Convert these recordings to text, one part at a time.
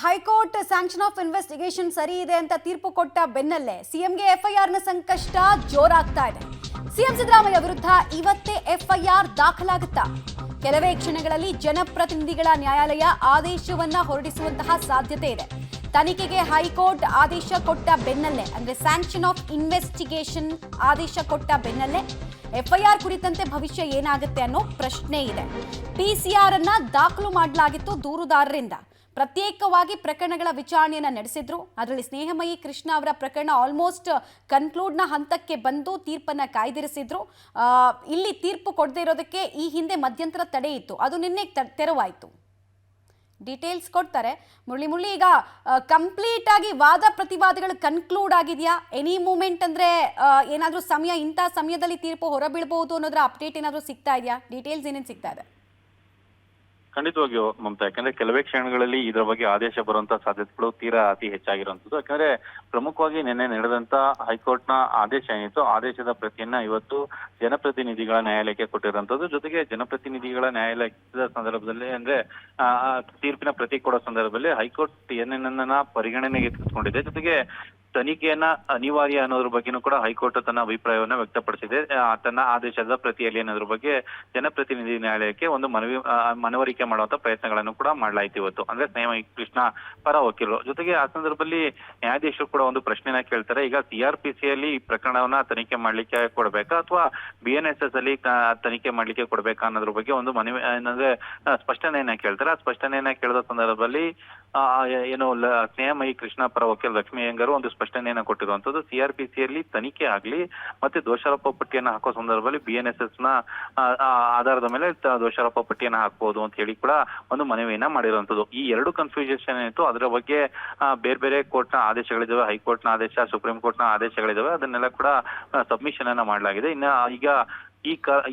High court sanction of investigation ಸರಿ ಇದೆ ಅಂತ ತೀರ್ಪು ಕೊಟ್ಟ ಬೆನ್ನಲ್ಲೇ ಸಿಎಂಗೆ ಎಫ್ಐಆರ್ನ ಸಂಕಷ್ಟ ಜೋರಾಗ್ತಾ ಇದೆ. ಸಿಎಂ ಸಿದ್ದರಾಮಯ್ಯ ವಿರುದ್ಧ ಇವತ್ತೇ ಎಫ್ಐಆರ್ ದಾಖಲಾಗುತ್ತಾ? ಕೆಲವೇ ಕ್ಷಣಗಳಲ್ಲಿ ಜನಪ್ರತಿನಿಧಿಗಳ ನ್ಯಾಯಾಲಯ ಆದೇಶವನ್ನ ಹೊರಡಿಸುವಂತಹ ಸಾಧ್ಯತೆ ಇದೆ. ತನಿಖೆಗೆ ಹೈಕೋರ್ಟ್ ಆದೇಶ ಕೊಟ್ಟ ಬೆನ್ನಲ್ಲೇ, ಅಂದ್ರೆ ಸ್ಯಾಂಕ್ಷನ್ ಆಫ್ ಇನ್ವೆಸ್ಟಿಗೇಷನ್ ಆದೇಶ ಕೊಟ್ಟ ಬೆನ್ನಲ್ಲೇ ಎಫ್ಐಆರ್ ಕುರಿತಂತೆ ಭವಿಷ್ಯ ಏನಾಗುತ್ತೆ ಅನ್ನೋ ಪ್ರಶ್ನೆ ಇದೆ. ಪಿಸಿಆರ್ ಅನ್ನ ದಾಖಲು ಮಾಡಲಾಗಿತ್ತು ದೂರುದಾರರಿಂದ. ಪ್ರತ್ಯೇಕವಾಗಿ ಪ್ರಕರಣಗಳ ವಿಚಾರಣೆಯನ್ನ ನಡೆಸಿದ್ರು. ಅದರಲ್ಲಿ ಸ್ನೇಹಮಯಿ ಕೃಷ್ಣ ಅವರ ಪ್ರಕರಣ ಆಲ್ಮೋಸ್ಟ್ ಕನ್ಕ್ಲೂಡ್ನ ಹಂತಕ್ಕೆ ಬಂದು ತೀರ್ಪನ್ನ ಕಾಯ್ದಿರಿಸಿದ್ರು. ಇಲ್ಲಿ ತೀರ್ಪು ಕೊಡದೇ ಇರೋದಕ್ಕೆ ಈ ಹಿಂದೆ ಮಧ್ಯಂತರ ತಡೆ ಇತ್ತು, ಅದು ನಿನ್ನೆ ತೆರವಾಯಿತು. ಡೀಟೇಲ್ಸ್ ಕೊಡ್ತಾರೆ ಮುರಳಿ. ಈಗ ಕಂಪ್ಲೀಟ್ ಆಗಿ ವಾದ ಪ್ರತಿವಾದಗಳು ಕನ್ಕ್ಲೂಡ್ ಆಗಿದೆಯಾ? ಎನಿ ಮೂಮೆಂಟ್ ಅಂದ್ರೆ ಏನಾದರೂ ಸಮಯ, ಇಂಥ ಸಮಯದಲ್ಲಿ ತೀರ್ಪು ಹೊರಬೀಳಬಹುದು ಅನ್ನೋದ್ರ ಅಪ್ಡೇಟ್ ಏನಾದರೂ ಸಿಗ್ತಾ ಇದೆಯಾ? ಡೀಟೇಲ್ಸ್ ಏನೇನು ಸಿಗ್ತಾ ಇದೆ? ಖಂಡಿತವಾಗಿಯೂ ಮಮತಾ, ಯಾಕಂದ್ರೆ ಕೆಲವೇ ಕ್ಷಣಗಳಲ್ಲಿ ಇದರ ಬಗ್ಗೆ ಆದೇಶ ಬರುವಂತ ಸಾಧ್ಯತೆಗಳು ತೀರಾ ಅತಿ ಹೆಚ್ಚಾಗಿರುವಂತದ್ದು. ಯಾಕಂದ್ರೆ ಪ್ರಮುಖವಾಗಿ ನಿನ್ನೆ ನಡೆದಂತ ಹೈಕೋರ್ಟ್ನ ಆದೇಶ ಏನಿತ್ತು, ಆದೇಶದ ಪ್ರತಿಯನ್ನ ಇವತ್ತು ಜನಪ್ರತಿನಿಧಿಗಳ ನ್ಯಾಯಾಲಯಕ್ಕೆ ಕೊಟ್ಟಿರುವಂತದ್ದು. ಜೊತೆಗೆ ಜನಪ್ರತಿನಿಧಿಗಳ ನ್ಯಾಯಾಲಯದ ಸಂದರ್ಭದಲ್ಲಿ ಅಂದ್ರೆ ತೀರ್ಪಿನ ಪ್ರತಿ ಕೊಡೋ ಸಂದರ್ಭದಲ್ಲಿ ಹೈಕೋರ್ಟ್ ಏನೇನನ್ನ ಪರಿಗಣನೆಗೆ ತೆಗೆದುಕೊಂಡಿದೆ. ಜೊತೆಗೆ ತನಿಖೆಯನ್ನ ಅನಿವಾರ್ಯ ಅನ್ನೋದ್ರ ಬಗ್ಗೆನೂ ಕೂಡ ಹೈಕೋರ್ಟ್ ತನ್ನ ಅಭಿಪ್ರಾಯವನ್ನ ವ್ಯಕ್ತಪಡಿಸಿದೆ. ತನ್ನ ಆದೇಶದ ಪ್ರತಿಯಲ್ಲಿ ಅನ್ನೋದ್ರ ಬಗ್ಗೆ ಜನಪ್ರತಿನಿಧಿ ನ್ಯಾಯಾಲಯಕ್ಕೆ ಒಂದು ಮನವರಿಕೆ ಮಾಡುವಂತ ಪ್ರಯತ್ನಗಳನ್ನು ಕೂಡ ಮಾಡಲಾಯಿತು ಇವತ್ತು. ಅಂದ್ರೆ ಸ್ನೇಹಮಯಿ ಕೃಷ್ಣ ಪರ ವಕೀಲರು ಜೊತೆಗೆ ಆ ಸಂದರ್ಭದಲ್ಲಿ ನ್ಯಾಯಾಧೀಶರು ಕೂಡ ಒಂದು ಪ್ರಶ್ನೆನ ಕೇಳ್ತಾರೆ. ಈಗ ಸಿಆರ್ಪಿಸಿಯಲ್ಲಿ ಈ ಪ್ರಕರಣವನ್ನ ತನಿಖೆ ಮಾಡ್ಲಿಕ್ಕೆ ಕೊಡ್ಬೇಕಾ ಅಥವಾ BNSS ಅಲ್ಲಿ ತನಿಖೆ ಮಾಡ್ಲಿಕ್ಕೆ ಕೊಡ್ಬೇಕಾ ಅನ್ನೋದ್ರ ಬಗ್ಗೆ ಒಂದು ಮನವಿ ಏನಂದ್ರೆ ಸ್ಪಷ್ಟನೆಯನ್ನ ಕೇಳ್ತಾರೆ. ಆ ಸ್ಪಷ್ಟನೆಯನ್ನ ಕೇಳಿದ ಸಂದರ್ಭದಲ್ಲಿ ಏನು ಸ್ನೇಹಮಯಿ ಕೃಷ್ಣ ಪರ ವಕೀಲ ಲಕ್ಷ್ಮೀ ಅಯ್ಯಂಗಾರು ಒಂದು ಸ್ಪಷ್ಟನೆಯನ್ನ ಕೊಟ್ಟಿರುವಂತದ್ದು. ಸಿಆರ್ಪಿಸಿಯಲ್ಲಿ ತನಿಖೆ ಆಗ್ಲಿ ಮತ್ತೆ ದೋಷಾರೋಪ ಪಟ್ಟಿಯನ್ನ ಹಾಕೋ ಸಂದರ್ಭದಲ್ಲಿ BNSS ನ ಆಧಾರದ ಮೇಲೆ ದೋಷಾರೋಪ ಪಟ್ಟಿಯನ್ನ ಹಾಕಬಹುದು ಅಂತ ಹೇಳಿ ಕೂಡ ಒಂದು ಮನವಿಯನ್ನ ಮಾಡಿರುವಂತದ್ದು. ಈ ಎರಡು ಕನ್ಫ್ಯೂಷನ್ ಏನಿತ್ತು ಅದರ ಬಗ್ಗೆ ಬೇರೆ ಬೇರೆ ಕೋರ್ಟ್ ನ ಆದೇಶಗಳಿದಾವೆ, ಹೈಕೋರ್ಟ್ ನ ಆದೇಶ, ಸುಪ್ರೀಂ ಕೋರ್ಟ್ ನ ಆದೇಶಗಳಿದಾವೆ. ಅದನ್ನೆಲ್ಲ ಕೂಡ ಸಬ್ಮಿಷನ್ ಅನ್ನ ಮಾಡಲಾಗಿದೆ. ಇನ್ನ ಈಗ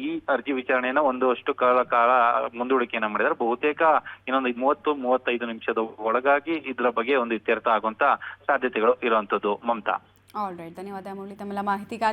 ಈ ಅರ್ಜಿ ವಿಚಾರಣೆಯನ್ನ ಒಂದಷ್ಟು ಕಾಲ ಮುಂದೂಡಿಕೆಯನ್ನ ಮಾಡಿದ್ದಾರೆ. ಬಹುತೇಕ ಇನ್ನೊಂದು 30-35 ನಿಮಿಷದ ಒಳಗಾಗಿ ಇದರ ಬಗ್ಗೆ ಒಂದು ಇತ್ಯರ್ಥ ಆಗುವಂತ ಸಾಧ್ಯತೆಗಳು ಇರುವಂತದ್ದು. ಮಮತಾ, ಆಲ್ ರೈಟ್, ಧನ್ಯವಾದ ಮುರಳಿ ತಮ್ಮೆಲ್ಲ ಮಾಹಿತಿಗಾಗಿ.